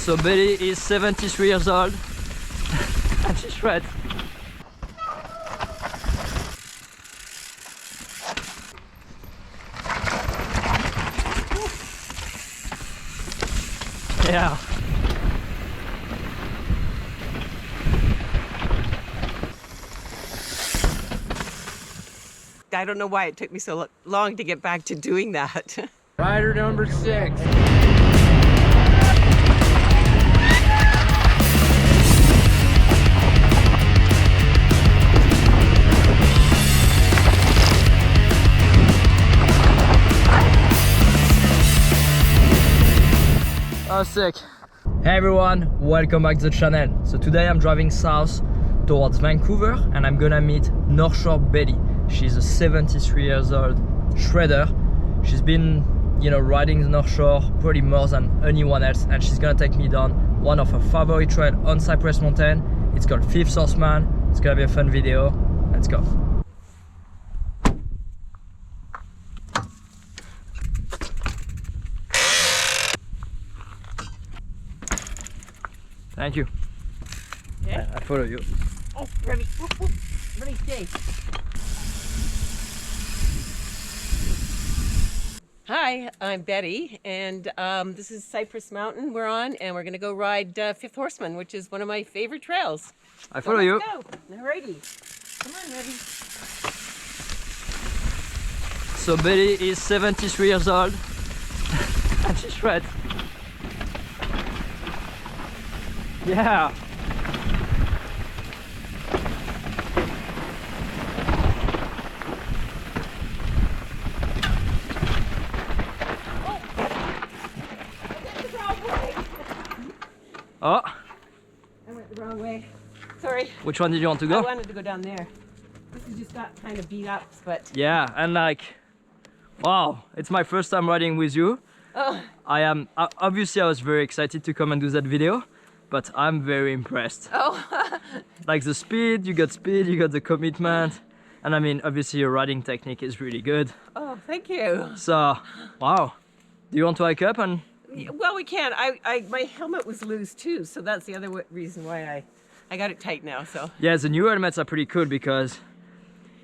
So Betty is 73 years old and she shreds. Yeah. I don't know why it took me so long to get back to doing that. Rider number 6. Oh, sick. Hey everyone, welcome back to the channel. So today I'm driving south towards Vancouver and I'm gonna meet North Shore Betty. She's a 73 years old shredder. She's been, riding the North Shore probably more than anyone else, and she's gonna take me down one of her favorite trails on Cypress Mountain. It's called Fifth Horseman. It's gonna be a fun video. Let's go. Thank you. Yeah? I follow you. Oh, ready. Whoop, whoop. Ready, stay. Hi, I'm Betty, and this is Cypress Mountain we're on, and we're gonna go ride Fifth Horseman, which is one of my favorite trails. I follow you. Let's go. Alrighty. Come on, ready. So Betty is 73 years old and she shreds. Yeah. Oh. I went the wrong way. Sorry. Which one did you want to go? I wanted to go down there. This has just got kind of beat up, but... Yeah, and wow, it's my first time riding with you. Oh. Obviously I was very excited to come and do that video, but I'm very impressed. Oh. Like the speed, you got the commitment, and I mean, obviously your riding technique is really good. Oh, thank you. So, wow. Do you want to hike up and... Well, we can. My helmet was loose too, so that's the other reason why I got it tight now. So yeah, the new helmets are pretty cool because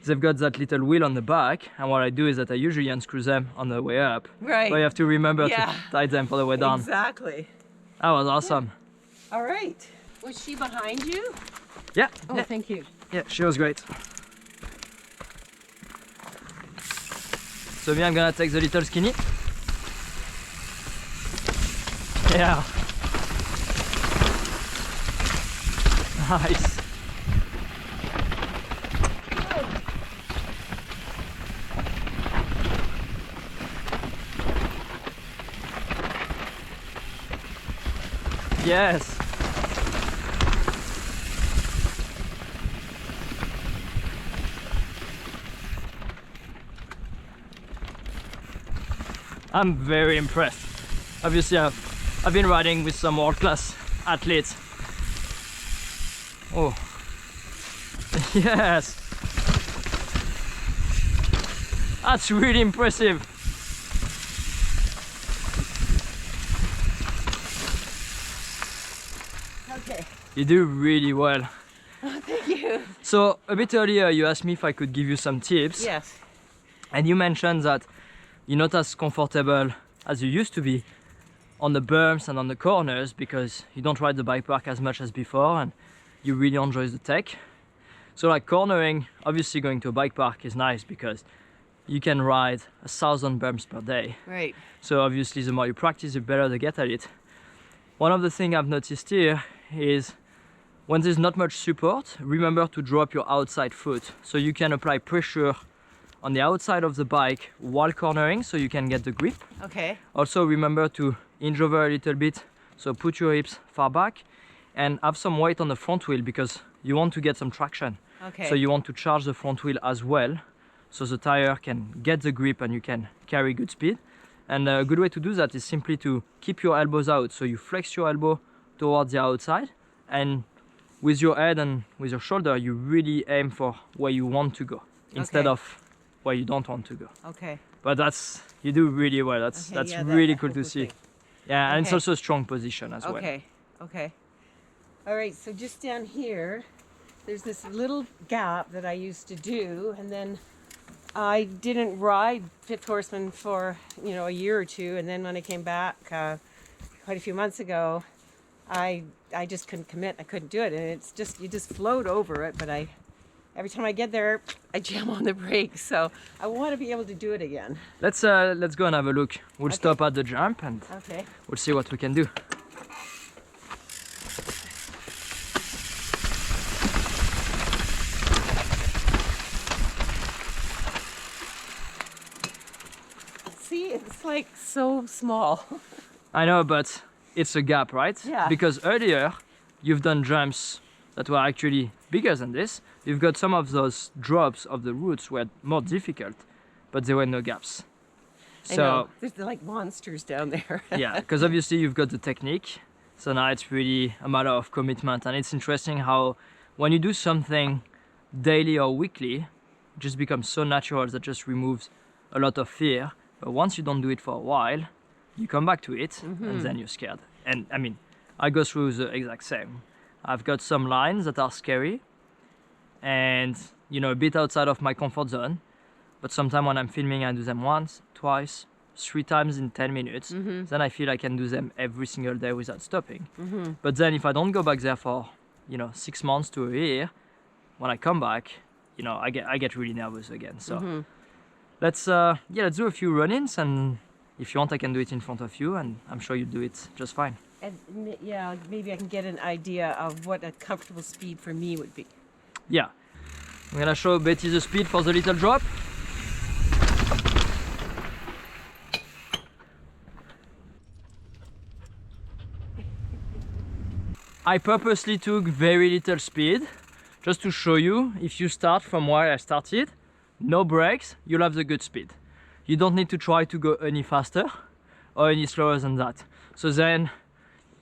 they've got that little wheel on the back, and what I do is that I usually unscrew them on the way up. Right. But you have to remember to tie them for the way down. Exactly. That was awesome. Yeah. All right. Was she behind you? Yeah. Oh, yeah. thank you. Yeah, she was great. So me, I'm gonna take the little skinny. Yeah. Nice. Yes. I'm very impressed. Obviously, I've been riding with some world-class athletes. Oh, yes, that's really impressive. Okay. You do really well. Oh, thank you. So a bit earlier you asked me if I could give you some tips. Yes. And you mentioned that you're not as comfortable as you used to be on the berms and on the corners because you don't ride the bike park as much as before and you really enjoy the tech. So like cornering, obviously going to a bike park is nice because you can ride 1,000 berms per day. Right. So obviously the more you practice, the better you get at it. One of the things I've noticed here is when there's not much support, remember to drop your outside foot so you can apply pressure on the outside of the bike while cornering so you can get the grip. Okay. Also remember to hinge over a little bit, so put your hips far back and have some weight on the front wheel because you want to get some traction. Okay. So you want to charge the front wheel as well so the tire can get the grip and you can carry good speed. And a good way to do that is simply to keep your elbows out, so you flex your elbow towards the outside and with your head and with your shoulder you really aim for where you want to go instead of where you don't want to go. Okay. But you do really well. That's yeah, really that cool to was the see. thing. Yeah, and it's Okay. also a strong position as well. Okay, okay. All right, so just down here, there's this little gap that I used to do, and then I didn't ride Fifth Horseman for, a year or two, and then when I came back quite a few months ago, I just couldn't commit. I couldn't do it, and it's just, you just float over it, but every time I get there, I jam on the brakes, so I want to be able to do it again. Let's go and have a look. We'll stop at the jump and Okay. we'll see what we can do. See, it's like so small. I know, but it's a gap, right? Yeah. Because earlier you've done jumps that were actually bigger than this. You've got some of those drops of the roots were more difficult, but there were no gaps. I know. There's like monsters down there. Yeah, because obviously you've got the technique. So now it's really a matter of commitment. And it's interesting how when you do something daily or weekly, it just becomes so natural that just removes a lot of fear. But once you don't do it for a while, you come back to it and then you're scared. And I mean, I go through the exact same. I've got some lines that are scary and, a bit outside of my comfort zone. But sometimes when I'm filming, I do them once, twice, 3 times in 10 minutes. Then I feel I can do them every single day without stopping. But then if I don't go back there for, 6 months to a year, when I come back, I get really nervous again. So let's do a few run-ins, and if you want, I can do it in front of you, and I'm sure you'll do it just fine. And yeah, maybe I can get an idea of what a comfortable speed for me would be. Yeah. I'm gonna show Betty the speed for the little drop. I purposely took very little speed just to show you, if you start from where I started, no brakes, you'll have the good speed. You don't need to try to go any faster or any slower than that. So then,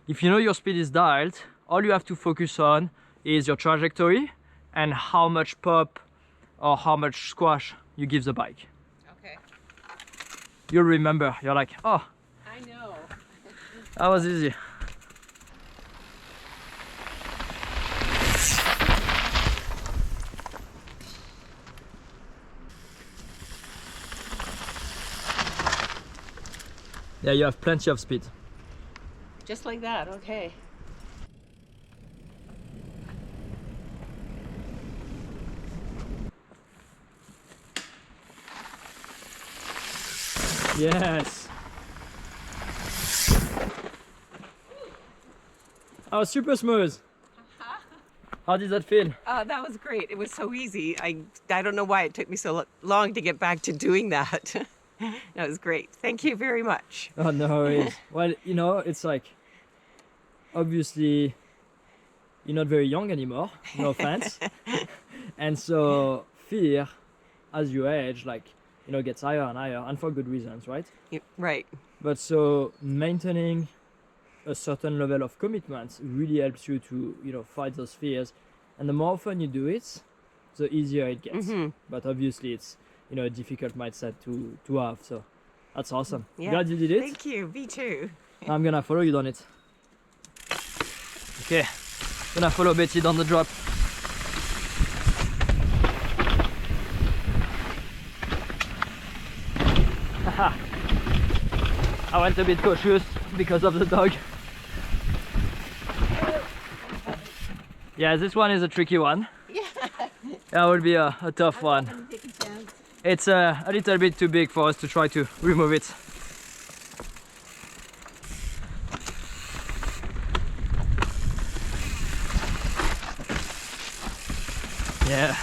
if you know your speed is dialed, all you have to focus on is your trajectory and how much pop or how much squash you give the bike. Okay. You'll remember, you're like, oh, I know. that was easy. Yeah, you have plenty of speed. Just like that, okay. Yes. Oh, super smooth. How did that feel? That was great. It was so easy. I don't know why it took me so long to get back to doing that. That was great. Thank you very much. Oh, no worries. Well, it's like, obviously, you're not very young anymore, no offense. And so fear, as you age, gets higher and higher, and for good reasons, right? Right. But so maintaining a certain level of commitment really helps you to, fight those fears. And the more often you do it, the easier it gets. But obviously it's, a difficult mindset to have. So that's awesome. Yeah. Glad you did it. Thank you. Me too. I'm gonna follow you down it. Okay, gonna follow Betty down the drop. Haha. I went a bit cautious because of the dog. Yeah, this one is a tricky one. Yeah. That would be a tough one. It's a little bit too big for us to try to remove it. Yeah.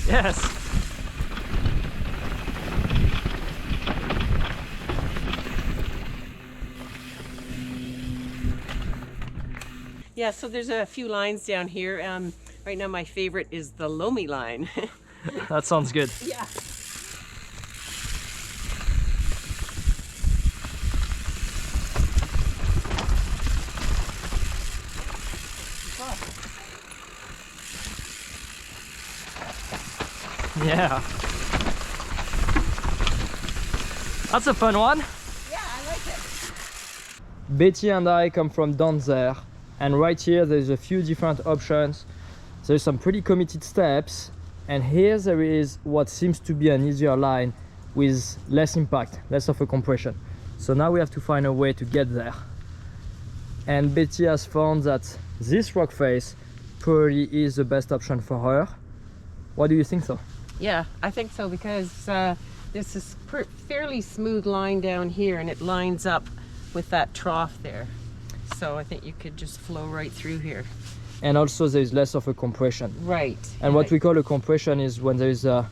Yes. Yeah, so there's a few lines down here. Right now my favorite is the Lomi line. That sounds good. Yeah. Yeah. That's a fun one. Yeah, I like it. Betty and I come from down there, and right here there's a few different options. There's some pretty committed steps, and here there is what seems to be an easier line with less impact, less of a compression. So now we have to find a way to get there. And Betty has found that this rock face probably is the best option for her. What do you think so? Yeah, I think so, because this is fairly smooth line down here, and it lines up with that trough there. So I think you could just flow right through here. And also there's less of a compression. Right. And what we call a compression is when there is a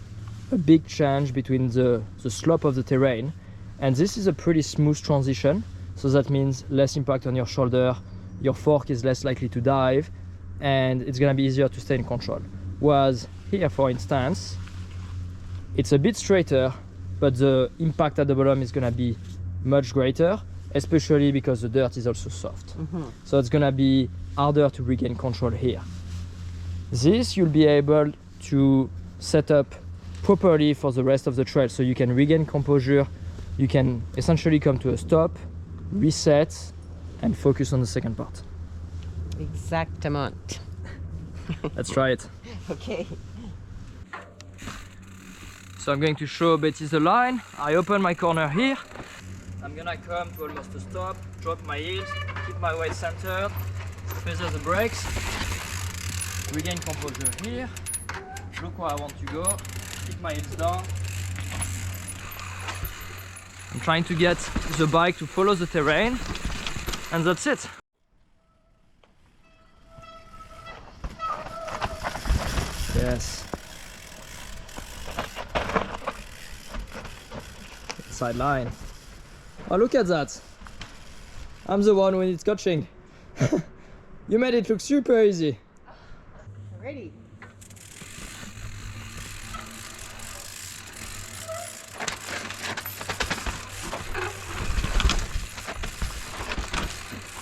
big change between the slope of the terrain. And this is a pretty smooth transition. So that means less impact on your shoulder, your fork is less likely to dive, and it's gonna be easier to stay in control. Whereas here, for instance, it's a bit straighter, but the impact at the bottom is gonna be much greater, especially because the dirt is also soft. So it's gonna be harder to regain control here. This you'll be able to set up properly for the rest of the trail, so you can regain composure, you can essentially come to a stop, reset, and focus on the second part. Exactement. Let's try it. Okay. So I'm going to show Betty the line. I open my corner here. I'm gonna come to almost a stop, drop my heels, keep my weight centered, feather the brakes, regain composure here, look where I want to go, keep my heels down. I'm trying to get the bike to follow the terrain, and that's it. Yes. Side line. Oh, look at that. I'm the one when it's coaching. You made it look super easy. Ready.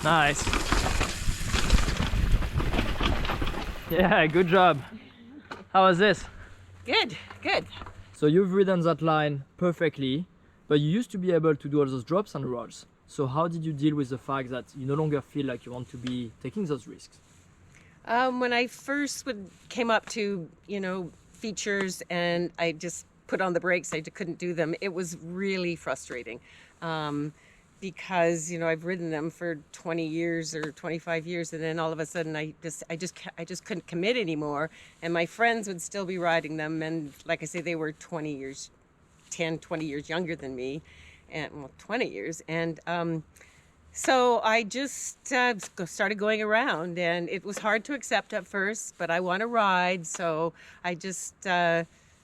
Nice. Yeah, good job. How was this? Good, good. So you've ridden that line perfectly, but you used to be able to do all those drops and rolls. So how did you deal with the fact that you no longer feel like you want to be taking those risks? When I first came up to, features, and I just put on the brakes, I couldn't do them. It was really frustrating. Because I've ridden them for 20 years or 25 years, and then all of a sudden I just couldn't commit anymore, and my friends would still be riding them, and like I say, they were 20 years younger than me, and 20 years, and so I just started going around, and it was hard to accept at first, but I want to ride, so I just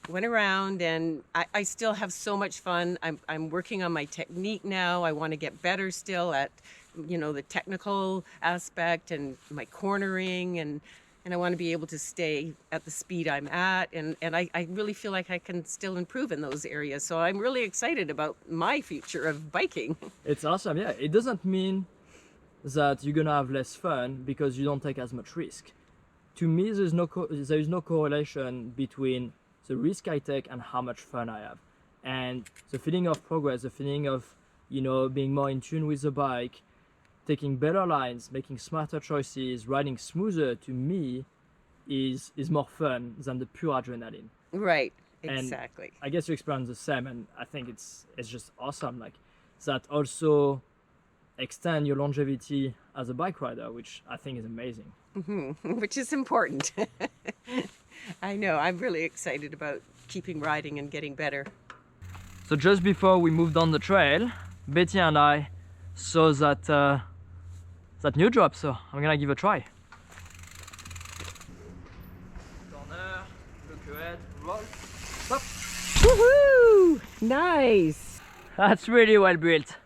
went around, and I still have so much fun. I'm working on my technique now. I want to get better still at, the technical aspect and my cornering, and I want to be able to stay at the speed I'm at, and I really feel like I can still improve in those areas. So I'm really excited about my future of biking. It's awesome, yeah. It doesn't mean that you're gonna have less fun because you don't take as much risk. To me, there is no correlation between the risk I take and how much fun I have. And the feeling of progress, the feeling of, being more in tune with the bike, taking better lines, making smarter choices, riding smoother, to me is more fun than the pure adrenaline. Right, exactly. And I guess you experience the same, and I think it's just awesome. Like that also extend your longevity as a bike rider, which I think is amazing. Which is important. I know, I'm really excited about keeping riding and getting better. So just before we moved on the trail, Betty and I saw that new drop, so I'm gonna give it a try. Corner, look ahead, roll, stop. Woohoo! Nice! That's really well built.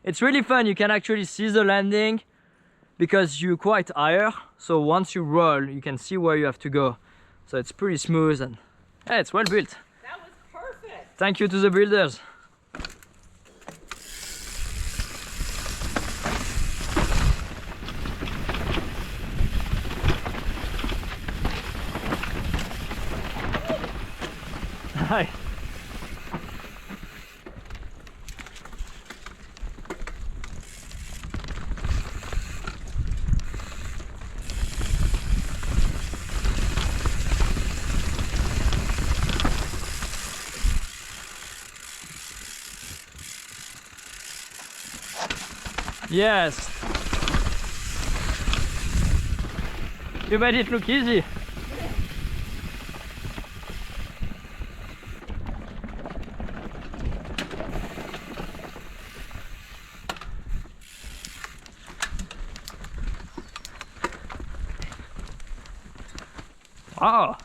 It's really fun, you can actually see the landing because you're quite higher, so once you roll you can see where you have to go. So it's pretty smooth, and Yeah, it's well built. That was perfect. Thank you to the builders. Hi. Yes. You made it look easy. Wow,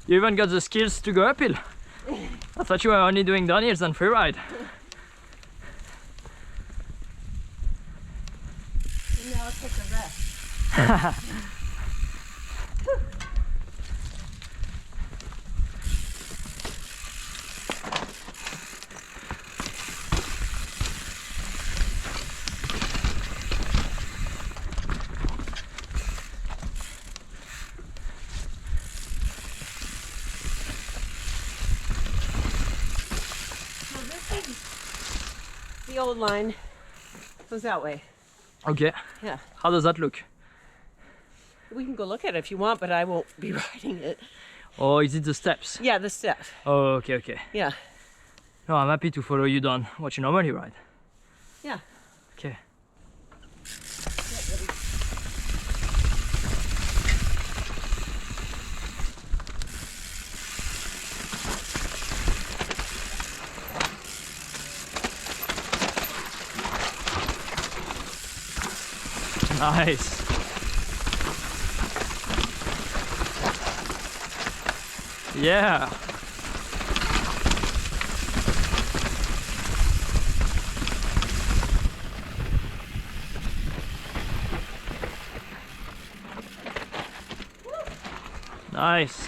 you even got the skills to go uphill. I thought you were only doing downhills and freeride. Now I'll take a rest. The old line goes that way. Okay, Yeah. how does that look? We can go look at it if you want, but I won't be riding it. Or is it the steps? Yeah, the step. Oh, okay, okay. Yeah. No, I'm happy to follow you down what you normally ride. Yeah. Okay. Nice. Yeah. Nice.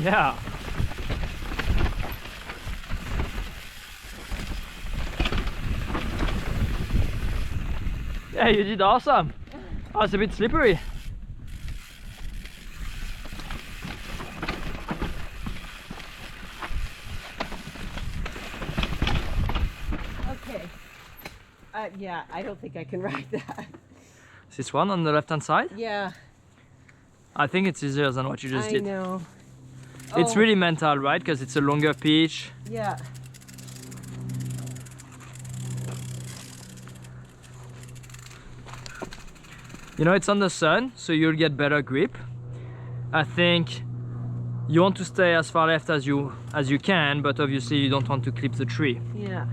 Yeah. Yeah, you did awesome. Oh, it's a bit slippery. Okay. Yeah, I don't think I can ride that. This one on the left hand side? Yeah, I think it's easier than what you just did. I know. It's Oh, really mental, right? Because it's a longer pitch. Yeah. You know, it's on the sun, so you'll get better grip. I think you want to stay as far left as you can, but obviously you don't want to clip the tree. Yeah.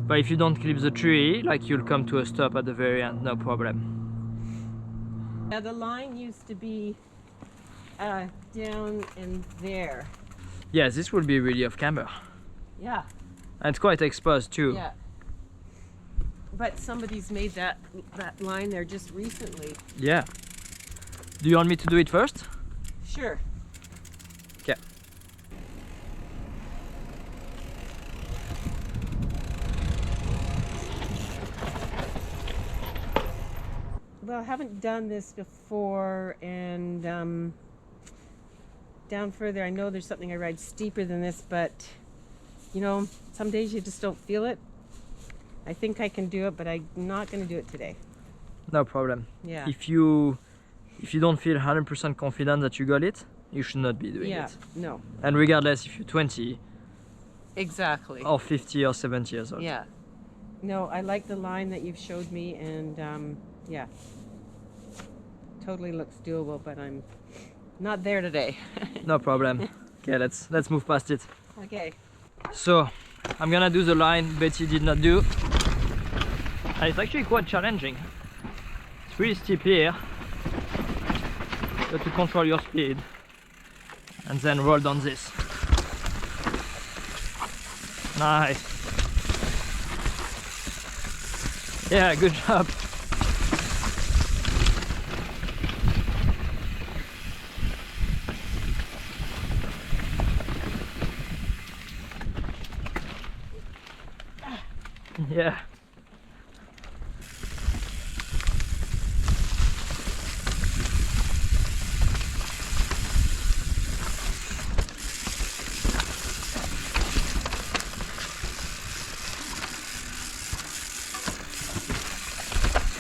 But if you don't clip the tree, like you'll come to a stop at the very end, no problem. Yeah, the line used to be down in there. Yes, this will be really off camber. Yeah. And it's quite exposed too. Yeah. But somebody's made that line there just recently. Yeah. Do you want me to do it first? Sure. Okay. Well, I haven't done this before, and down further, I know there's something I ride steeper than this, but you know, some days you just don't feel it. I think I can do it, but I'm not going to do it today. No problem. Yeah. If you don't feel 100% confident that you got it, you should not be doing Yeah. it. No. And regardless if you're 20 Exactly. or 50 or 70 years old. Yeah. No, I like the line that you've showed me, and yeah, totally looks doable, but I'm not there today. No problem. Okay, let's move past it. Okay. So I'm gonna do the line Betty did not do. And it's actually quite challenging. It's really steep here. You have to control your speed and then roll down this. Nice. Yeah, good job. Yeah.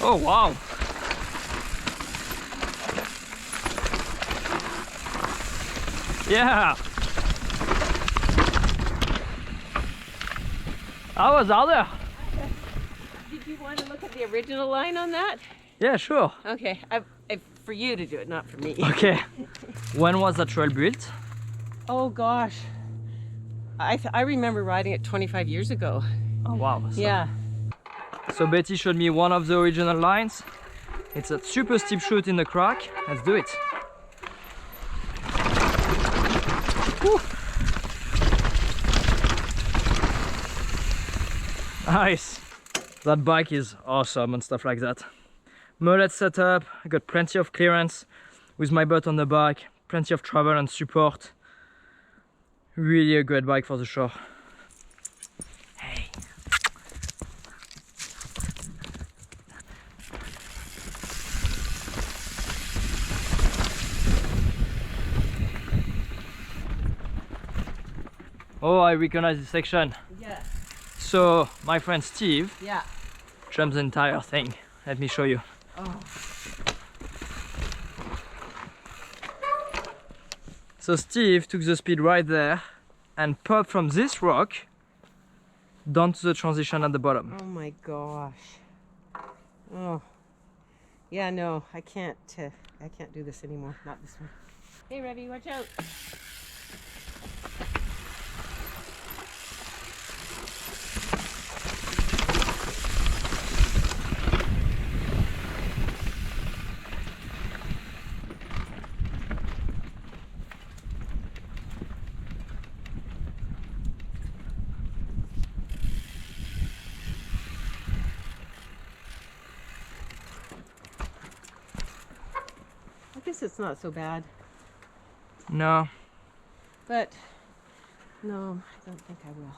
Oh wow. Yeah. I was out there. Did you want to look at the original line on that? Yeah, sure. Okay, for you to do it, not for me. Okay. When was the trail built? Oh gosh, I remember riding it 25 years ago. Oh wow. Yeah. So Betty showed me one of the original lines. It's a super steep shoot in the crack. Let's do it. Woo. Nice. That bike is awesome and stuff like that. Mullet setup, I got plenty of clearance with my butt on the back, plenty of travel and support. Really a great bike for the shore. Hey. Oh, I recognize this section. Yeah. So my friend Steve Yeah. jumps the entire thing. Let me show you. Oh. So Steve took the speed right there and popped from this rock down to the transition at the bottom. Oh my gosh. Oh. Yeah, no, I can't do this anymore. Not this one. Hey, Revy, watch out. I guess it's not so bad, No. but no, I don't think I will.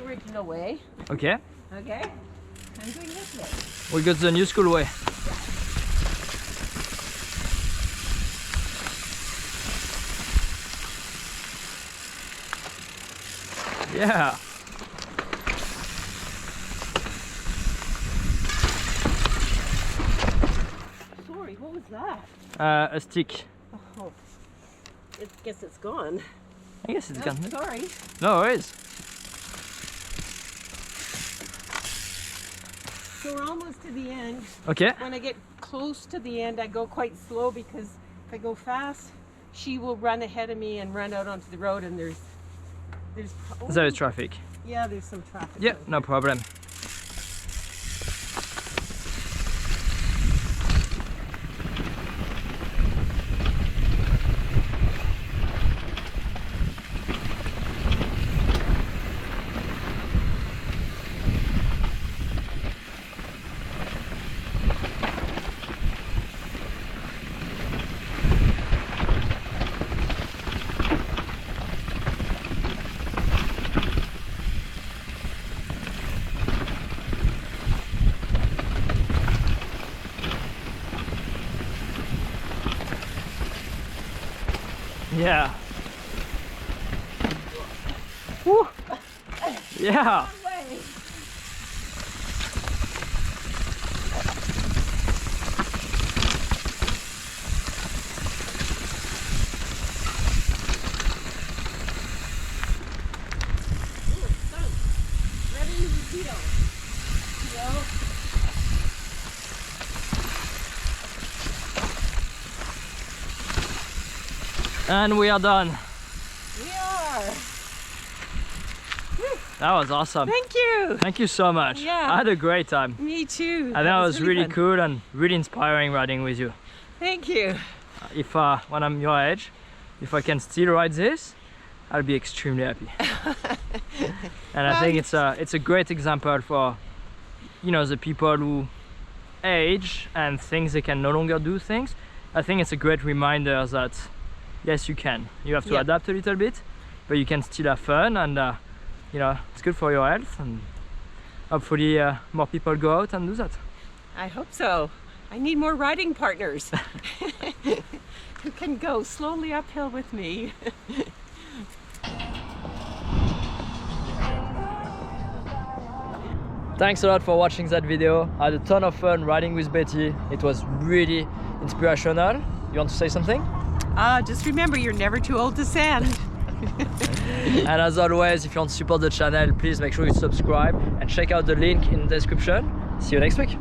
Original way. Okay. Okay. I'm doing this way. We got the new school way. Yeah. Sorry, what was that? A stick. Oh, I guess it's gone. I guess it's Oh, gone. sorry. No worries. So we're almost to the end. Okay. When I get close to the end, I go quite slow because if I go fast, she will run ahead of me and run out onto the road, and there's There is traffic. Yeah, there's some traffic. Yeah, no problem. Yeah. Woo. Yeah. And we are done. We are. That was awesome. Thank you. Thank you so much. Yeah. I had a great time. Me too. I think that was really fun. cool and really inspiring riding with you. Thank you. If when I'm your age, if I can still ride this, I'll be extremely happy. And I think it's a great example for, you know, the people who age and think they can no longer do things. I think it's a great reminder that yes, you can. You have to adapt a little bit, but you can still have fun, and you know, it's good for your health, and hopefully more people go out and do that. I hope so. I need more riding partners who can go slowly uphill with me. Thanks a lot for watching that video. I had a ton of fun riding with Betty. It was really inspirational. You want to say something? Just remember, you're never too old to sand. And as always, if you want to support the channel, please make sure you subscribe and check out the link in the description. See you next week.